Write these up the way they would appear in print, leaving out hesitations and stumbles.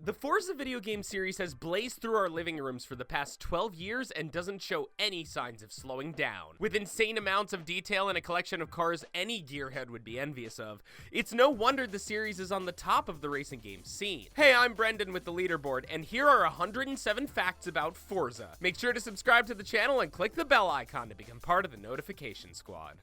The Forza video game series has blazed through our living rooms for the past 12 years and doesn't show any signs of slowing down. With insane amounts of detail and a collection of cars any gearhead would be envious of, it's no wonder the series is on the top of the racing game scene. Hey, I'm Brendan with the Leaderboard, and here are 107 facts about Forza. Make sure to subscribe to the channel and click the bell icon to become part of the notification squad.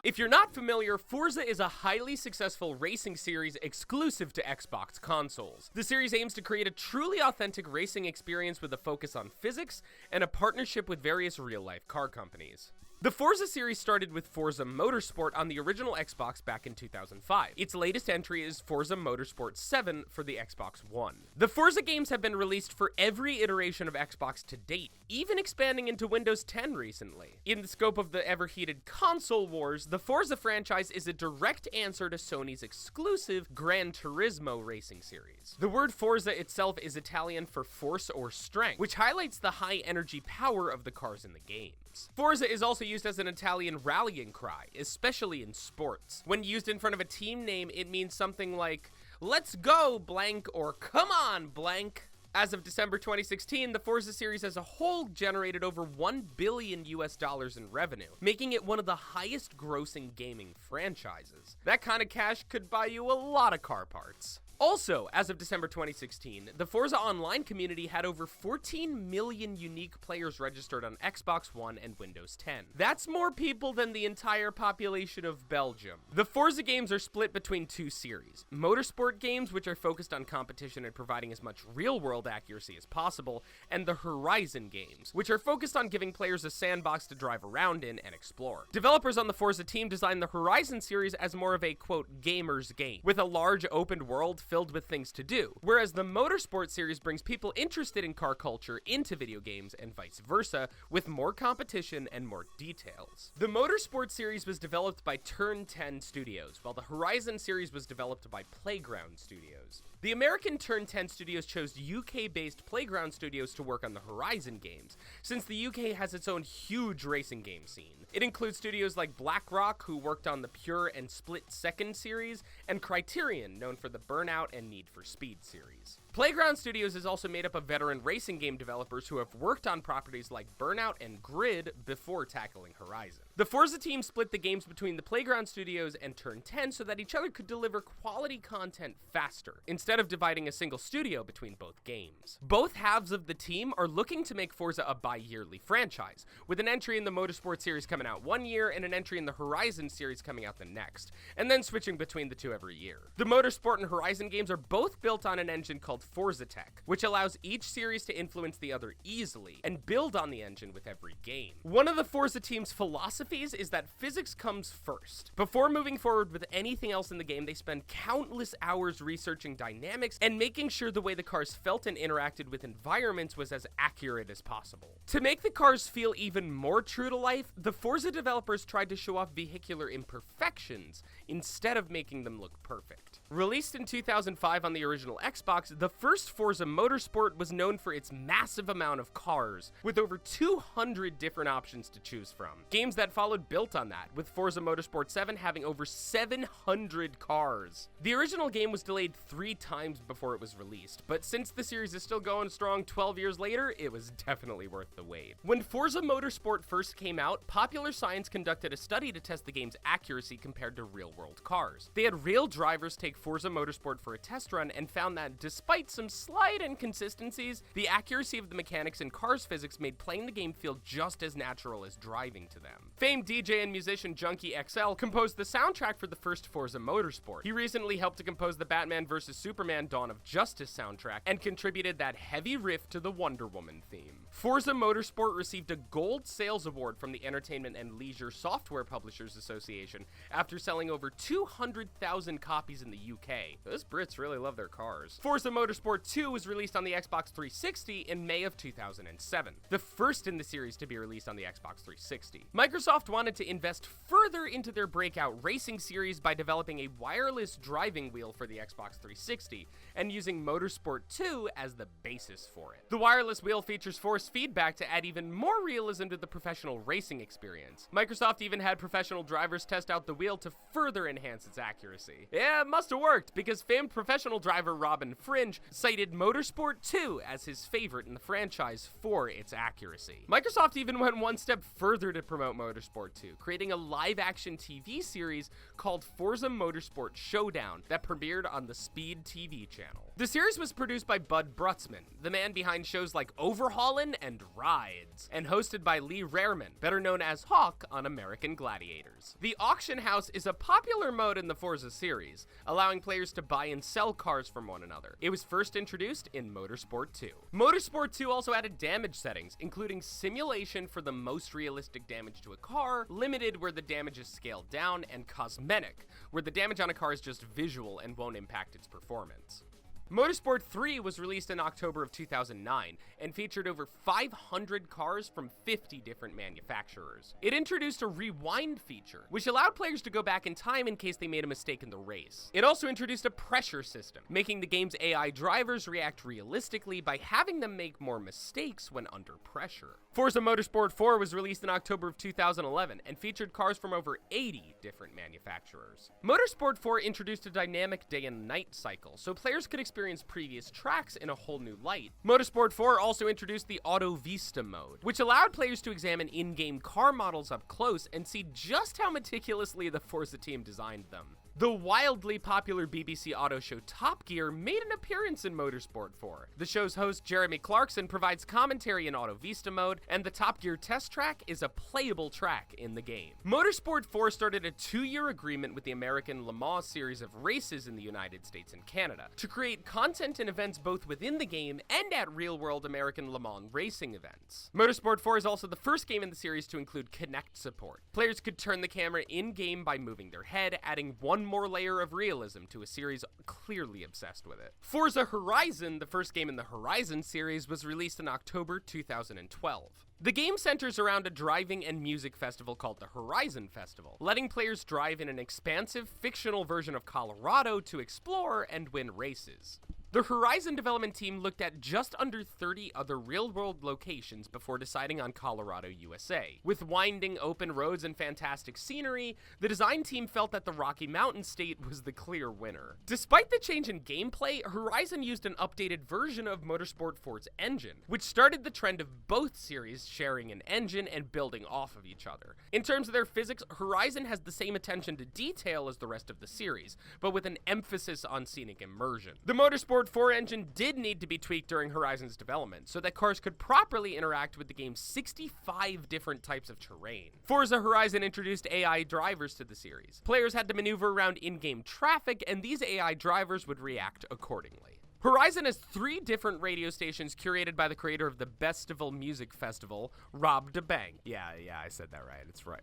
If you're not familiar, Forza is a highly successful racing series exclusive to Xbox consoles. The series aims to create a truly authentic racing experience with a focus on physics and a partnership with various real-life car companies. The Forza series started with Forza Motorsport on the original Xbox back in 2005. Its latest entry is Forza Motorsport 7 for the Xbox One. The Forza games have been released for every iteration of Xbox to date, even expanding into Windows 10 recently. In the scope of the ever-heated console wars, the Forza franchise is a direct answer to Sony's exclusive Gran Turismo racing series. The word Forza itself is Italian for force or strength, which highlights the high-energy power of the cars in the games. Forza is also used as an Italian rallying cry, especially in sports. When used in front of a team name, it means something like, "Let's go, blank," or "Come on, blank." As of December 2016, the Forza series as a whole generated over $1 billion in revenue, making it one of the highest grossing gaming franchises. That kind of cash could buy you a lot of car parts. Also, as of December 2016, the Forza Online community had over 14 million unique players registered on Xbox One and Windows 10. That's more people than the entire population of Belgium. The Forza games are split between two series: motorsport games, which are focused on competition and providing as much real-world accuracy as possible, and the Horizon games, which are focused on giving players a sandbox to drive around in and explore. Developers on the Forza team designed the Horizon series as more of a, quote, gamer's game, with a large open world filled with things to do, whereas the Motorsport series brings people interested in car culture into video games and vice versa, with more competition and more details. The Motorsport series was developed by Turn 10 Studios, while the Horizon series was developed by Playground Studios. The American Turn 10 Studios chose UK-based Playground Studios to work on the Horizon games, since the UK has its own huge racing game scene. It includes studios like BlackRock, who worked on the Pure and Split Second series, and Criterion, known for the Burnout and Need for Speed series. Playground Studios is also made up of veteran racing game developers who have worked on properties like Burnout and Grid before tackling Horizon. The Forza team split the games between the Playground Studios and Turn 10 so that each other could deliver quality content faster, instead of dividing a single studio between both games. Both halves of the team are looking to make Forza a bi-yearly franchise, with an entry in the Motorsport series coming out one year and an entry in the Horizon series coming out the next, and then switching between the two every year. The Motorsport and Horizon games are both built on an engine called Forza Tech, which allows each series to influence the other easily and build on the engine with every game. One of the Forza team's philosophies is that physics comes first. Before moving forward with anything else in the game, they spend countless hours researching dynamics and making sure the way the cars felt and interacted with environments was as accurate as possible. To make the cars feel even more true to life, the Forza developers tried to show off vehicular imperfections instead of making them look perfect. Released in 2005 on the original Xbox, the first Forza Motorsport was known for its massive amount of cars, with over 200 different options to choose from. Games that followed built on that, with Forza Motorsport 7 having over 700 cars. The original game was delayed 3 times before it was released, but since the series is still going strong 12 years later, it was definitely worth the wait. When Forza Motorsport first came out, Popular Science conducted a study to test the game's accuracy compared to real-world cars. They had real drivers take Forza Motorsport for a test run and found that despite some slight inconsistencies, the accuracy of the mechanics and cars physics made playing the game feel just as natural as driving to them. Famed DJ and musician Junkie XL composed the soundtrack for the first Forza Motorsport. He recently helped to compose the Batman vs. Superman Dawn of Justice soundtrack and contributed that heavy riff to the Wonder Woman theme. Forza Motorsport received a Gold Sales Award from the Entertainment and Leisure Software Publishers Association after selling over 200,000 copies in the UK. Those Brits really love their cars. Forza Motorsport 2 was released on the Xbox 360 in May of 2007, the first in the series to be released on the Xbox 360. Microsoft Microsoft wanted to invest further into their breakout racing series by developing a wireless driving wheel for the Xbox 360 and using Motorsport 2 as the basis for it. The wireless wheel features force feedback to add even more realism to the professional racing experience. Microsoft even had professional drivers test out the wheel to further enhance its accuracy. Yeah, it must have worked, because famed professional driver Robin Fringe cited Motorsport 2 as his favorite in the franchise for its accuracy. Microsoft even went one step further to promote Motorsport 2, creating a live-action TV series called Forza Motorsport Showdown that premiered on the Speed TV channel. The series was produced by Bud Brutzman, the man behind shows like Overhaulin' and Rides, and hosted by Lee Rareman, better known as Hawk on American Gladiators. The auction house is a popular mode in the Forza series, allowing players to buy and sell cars from one another. It was first introduced in Motorsport 2. Motorsport 2 also added damage settings, including simulation for the most realistic damage to a car, limited where the damage is scaled down, and cosmetic, where the damage on a car is just visual and won't impact its performance. Motorsport 3 was released in October of 2009 and featured over 500 cars from 50 different manufacturers. It introduced a rewind feature, which allowed players to go back in time in case they made a mistake in the race. It also introduced a pressure system, making the game's AI drivers react realistically by having them make more mistakes when under pressure. Forza Motorsport 4 was released in October of 2011 and featured cars from over 80 different manufacturers. Motorsport 4 introduced a dynamic day and night cycle, so players could experience previous tracks in a whole new light. Motorsport 4 also introduced the Auto Vista mode, which allowed players to examine in-game car models up close and see just how meticulously the Forza team designed them. The wildly popular BBC auto show Top Gear made an appearance in Motorsport 4. The show's host Jeremy Clarkson provides commentary in Auto Vista mode, and the Top Gear test track is a playable track in the game. Motorsport 4 started a 2-year agreement with the American Le Mans series of races in the United States and Canada to create content and events both within the game and at real-world American Le Mans racing events. Motorsport 4 is also the first game in the series to include Kinect support. Players could turn the camera in-game by moving their head, adding one more layer of realism to a series clearly obsessed with it. Forza Horizon, the first game in the Horizon series, was released in October 2012. The game centers around a driving and music festival called the Horizon Festival, letting players drive in an expansive, fictional version of Colorado to explore and win races. The Horizon development team looked at just under 30 other real-world locations before deciding on Colorado, USA. With winding open roads and fantastic scenery, the design team felt that the Rocky Mountain state was the clear winner. Despite the change in gameplay, Horizon used an updated version of Motorsport 4's engine, which started the trend of both series sharing an engine and building off of each other. In terms of their physics, Horizon has the same attention to detail as the rest of the series, but with an emphasis on scenic immersion. The Motorsport 4 engine did need to be tweaked during Horizon's development so that cars could properly interact with the game's 65 different types of terrain. Forza Horizon introduced AI drivers to the series. Players had to maneuver around in-game traffic, and these AI drivers would react accordingly. Horizon has 3 different radio stations curated by the creator of the Bestival Music Festival, Rob DeBang. Yeah, I said that right. It's right.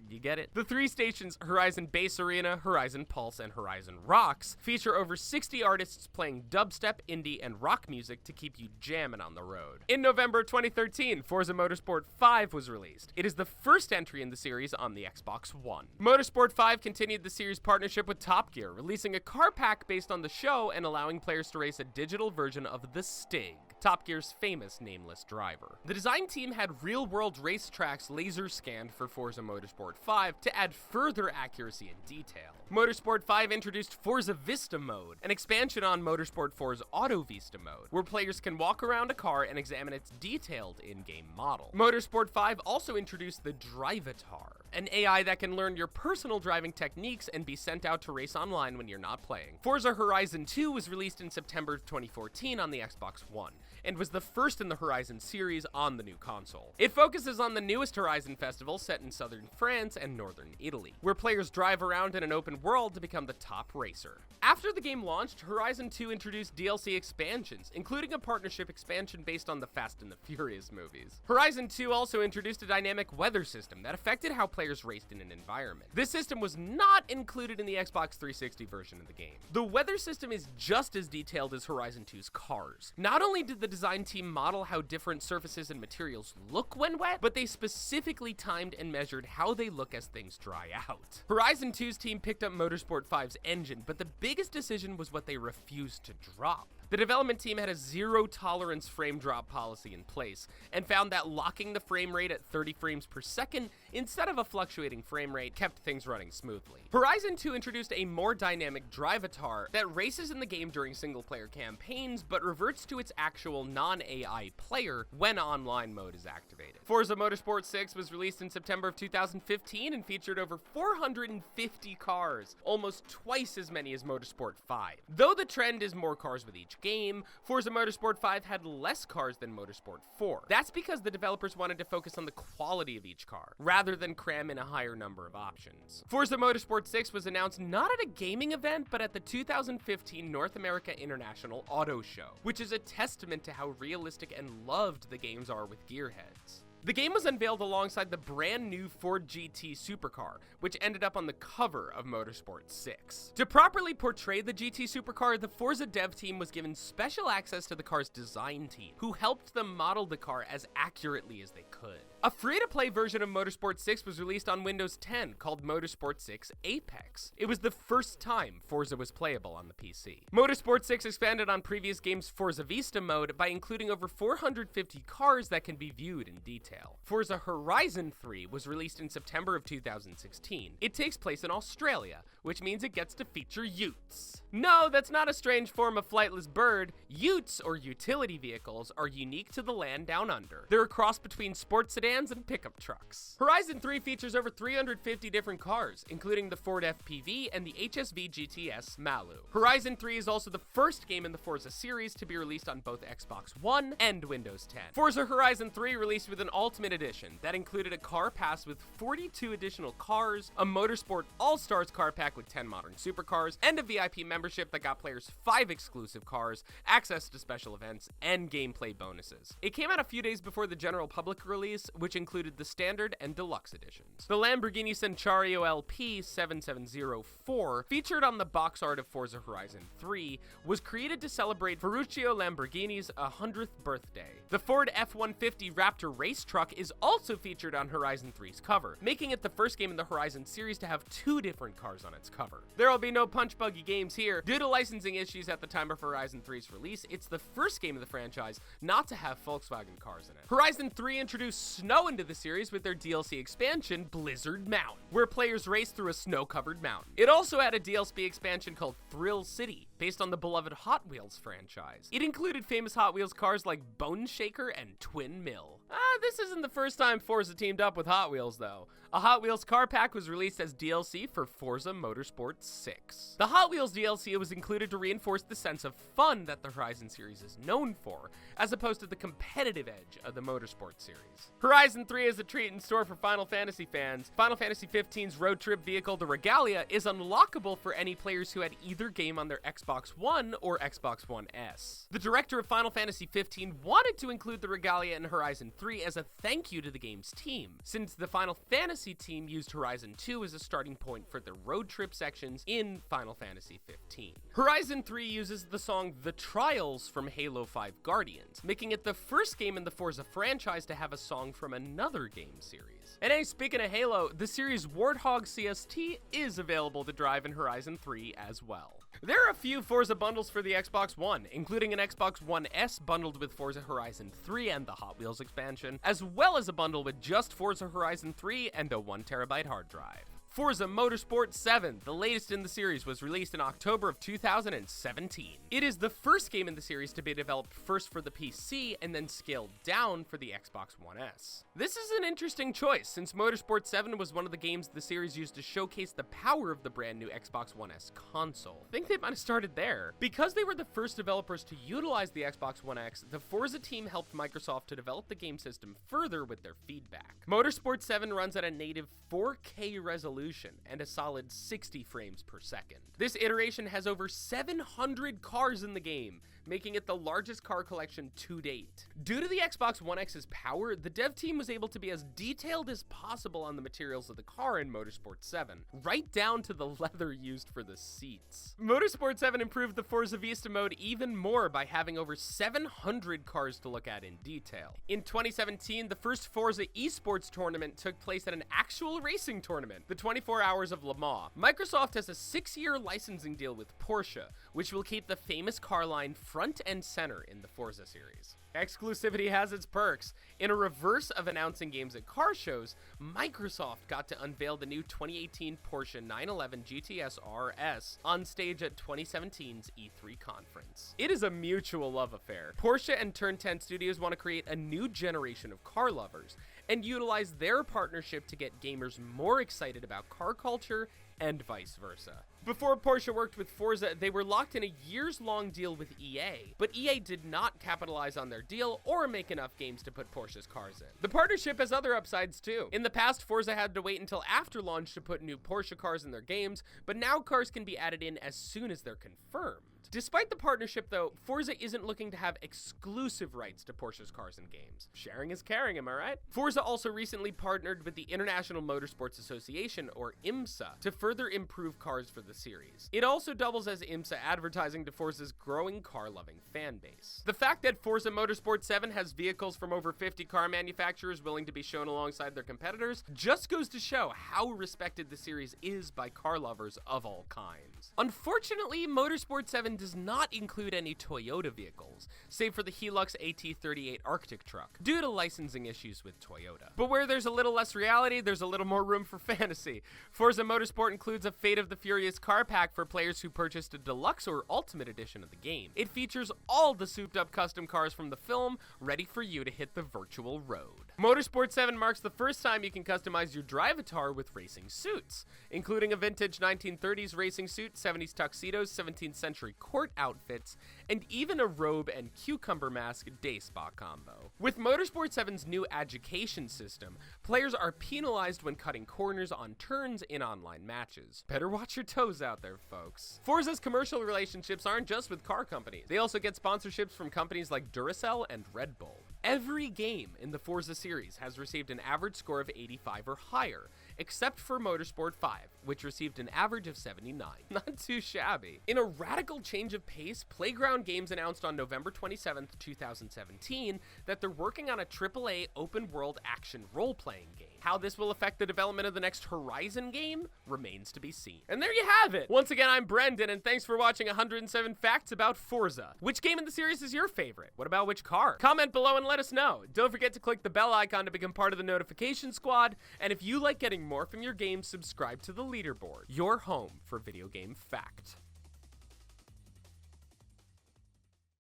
You get it? The 3 stations, Horizon Bass Arena, Horizon Pulse, and Horizon Rocks, feature over 60 artists playing dubstep, indie, and rock music to keep you jamming on the road. In November 2013, Forza Motorsport 5 was released. It is the first entry in the series on the Xbox One. Motorsport 5 continued the series' partnership with Top Gear, releasing a car pack based on the show and allowing players to race a digital version of the Stig, Top Gear's famous nameless driver. The design team had real-world racetracks laser scanned for Forza Motorsport 5 to add further accuracy and detail. Motorsport 5 introduced Forza Vista mode, an expansion on Motorsport 4's Auto Vista mode, where players can walk around a car and examine its detailed in-game model. Motorsport 5 also introduced the Drivatar, an AI that can learn your personal driving techniques and be sent out to race online when you're not playing. Forza Horizon 2 was released in September 2014 on the Xbox One, and was the first in the Horizon series on the new console. It focuses on the newest Horizon festival set in southern France and northern Italy, where players drive around in an open world to become the top racer. After the game launched, Horizon 2 introduced DLC expansions, including a partnership expansion based on the Fast and the Furious movies. Horizon 2 also introduced a dynamic weather system that affected how players raced in an environment. This system was not included in the Xbox 360 version of the game. The weather system is just as detailed as Horizon 2's cars. Not only did the design team model how different surfaces and materials look when wet, but they specifically timed and measured how they look as things dry out. Horizon 2's team picked up Motorsport 5's engine, but the biggest decision was what they refused to drop. The development team had a zero-tolerance frame drop policy in place, and found that locking the frame rate at 30 frames per second instead of a fluctuating frame rate kept things running smoothly. Horizon 2 introduced a more dynamic drivatar that races in the game during single-player campaigns, but reverts to its actual non-AI player when online mode is activated. Forza Motorsport 6 was released in September of 2015 and featured over 450 cars, almost twice as many as Motorsport 5. Though the trend is more cars with each game, Forza Motorsport 5 had less cars than Motorsport 4. That's because the developers wanted to focus on the quality of each car, rather than cram in a higher number of options. Forza Motorsport 6 was announced not at a gaming event, but at the 2015 North America International Auto Show, which is a testament to how realistic and loved the games are with gearheads. The game was unveiled alongside the brand new Ford GT supercar, which ended up on the cover of Motorsport 6. To properly portray the GT supercar, the Forza dev team was given special access to the car's design team, who helped them model the car as accurately as they could. A free-to-play version of Motorsport 6 was released on Windows 10 called Motorsport 6 Apex. It was the first time Forza was playable on the PC. Motorsport 6 expanded on previous games' Forza Vista mode by including over 450 cars that can be viewed in detail. Forza Horizon 3 was released in September of 2016. It takes place in Australia, which means it gets to feature utes. No, that's not a strange form of flightless bird. Utes, or utility vehicles, are unique to the land down under. They're a cross between sports sedans and pickup trucks. Horizon 3 features over 350 different cars, including the Ford FPV and the HSV GTS Malu. Horizon 3 is also the first game in the Forza series to be released on both Xbox One and Windows 10. Forza Horizon 3 released with an Ultimate Edition that included a car pass with 42 additional cars, a Motorsport All-Stars car pack with 10 modern supercars, and a VIP membership that got players 5 exclusive cars, access to special events, and gameplay bonuses. It came out a few days before the general public release, which included the standard and deluxe editions. The Lamborghini Centario LP 7704, featured on the box art of Forza Horizon 3, was created to celebrate Ferruccio Lamborghini's 100th birthday. The Ford F-150 Raptor race truck is also featured on Horizon 3's cover, making it the first game in the Horizon series to have 2 different cars on its cover. There will be no punch buggy games here. Due to licensing issues at the time of Horizon 3's release, it's the first game of the franchise not to have Volkswagen cars in it. Horizon 3 introduced snow into the series with their DLC expansion, Blizzard Mountain, where players race through a snow-covered mountain. It also had a DLC expansion called Thrill City, based on the beloved Hot Wheels franchise. It included famous Hot Wheels cars like Bone Shaker and Twin Mill. This isn't the first time Forza teamed up with Hot Wheels, though. A Hot Wheels car pack was released as DLC for Forza Motorsport 6. The Hot Wheels DLC was included to reinforce the sense of fun that the Horizon series is known for, as opposed to the competitive edge of the Motorsport series. Horizon 3 is a treat in store for Final Fantasy fans. Final Fantasy XV's road trip vehicle, the Regalia, is unlockable for any players who had either game on their Xbox One or Xbox One S. The director of Final Fantasy XV wanted to include the Regalia in Horizon 3 as a thank you to the game's team, since the Final Fantasy team used Horizon 2 as a starting point for the road trip sections in Final Fantasy XV. Horizon 3 uses the song The Trials from Halo 5 Guardians, making it the first game in the Forza franchise to have a song from another game series. And hey, speaking of Halo, the series Warthog CST is available to drive in Horizon 3 as well. There are a few Forza bundles for the Xbox One, including an Xbox One S bundled with Forza Horizon 3 and the Hot Wheels expansion, as well as a bundle with just Forza Horizon 3 and a 1TB hard drive. Forza Motorsport 7, the latest in the series, was released in October of 2017. It is the first game in the series to be developed first for the PC and then scaled down for the Xbox One S. This is an interesting choice, since Motorsport 7 was one of the games the series used to showcase the power of the brand new Xbox One S console. I think they might have started there. Because they were the first developers to utilize the Xbox One X, the Forza team helped Microsoft to develop the game system further with their feedback. Motorsport 7 runs at a native 4K resolution resolution and a solid 60 frames per second. This iteration has over 700 cars in the game, making it the largest car collection to date. Due to the Xbox One X's power, the dev team was able to be as detailed as possible on the materials of the car in Motorsport 7, right down to the leather used for the seats. Motorsport 7 improved the Forza Vista mode even more by having over 700 cars to look at in detail. In 2017, the first Forza esports tournament took place at an actual racing tournament, the 24 Hours of Le Mans. Microsoft has a 6-year licensing deal with Porsche, which will keep the famous car line front and center in the Forza series. Exclusivity has its perks. In a reverse of announcing games at car shows, Microsoft got to unveil the new 2018 Porsche 911 GTS RS on stage at 2017's E3 conference. It is a mutual love affair. Porsche and Turn 10 Studios want to create a new generation of car lovers and utilize their partnership to get gamers more excited about car culture and vice versa. Before Porsche worked with Forza, they were locked in a years-long deal with EA, but EA did not capitalize on their deal or make enough games to put Porsche's cars in. The partnership has other upsides too. In the past, Forza had to wait until after launch to put new Porsche cars in their games, but now cars can be added in as soon as they're confirmed. Despite the partnership though, Forza isn't looking to have exclusive rights to Porsche's cars and games. Sharing is caring, am I right? Forza also recently partnered with the International Motorsports Association, or IMSA, to further improve cars for the series. It also doubles as IMSA advertising to Forza's growing car-loving fan base. The fact that Forza Motorsport 7 has vehicles from over 50 car manufacturers willing to be shown alongside their competitors just goes to show how respected the series is by car lovers of all kinds. Unfortunately, Motorsport 7 does not include any Toyota vehicles, save for the Hilux AT38 Arctic truck, due to licensing issues with Toyota. But where there's a little less reality, there's a little more room for fantasy. Forza Motorsport includes a Fate of the Furious car pack for players who purchased a deluxe or ultimate edition of the game. It features all the souped-up custom cars from the film, ready for you to hit the virtual road. Motorsport 7 marks the first time you can customize your drivatar with racing suits, including a vintage 1930s racing suit, 70s tuxedos, 17th century court outfits, and even a robe and cucumber mask day spa combo. With Motorsport 7's new education system, players are penalized when cutting corners on turns in online matches. Better watch your toes out there, folks. Forza's commercial relationships aren't just with car companies. They also get sponsorships from companies like Duracell and Red Bull. Every game in the Forza series has received an average score of 85 or higher, except for Motorsport 5, which received an average of 79. Not too shabby. In a radical change of pace, Playground Games announced on November 27th, 2017, that they're working on a AAA open-world action role-playing game. How this will affect the development of the next Horizon game remains to be seen. And there you have it! Once again, I'm Brendan, and thanks for watching 107 Facts about Forza. Which game in the series is your favorite? What about which car? Comment below and let us know. Don't forget to click the bell icon to become part of the notification squad, and if you like getting more from your games, subscribe to the Leaderboard, your home for video game fact.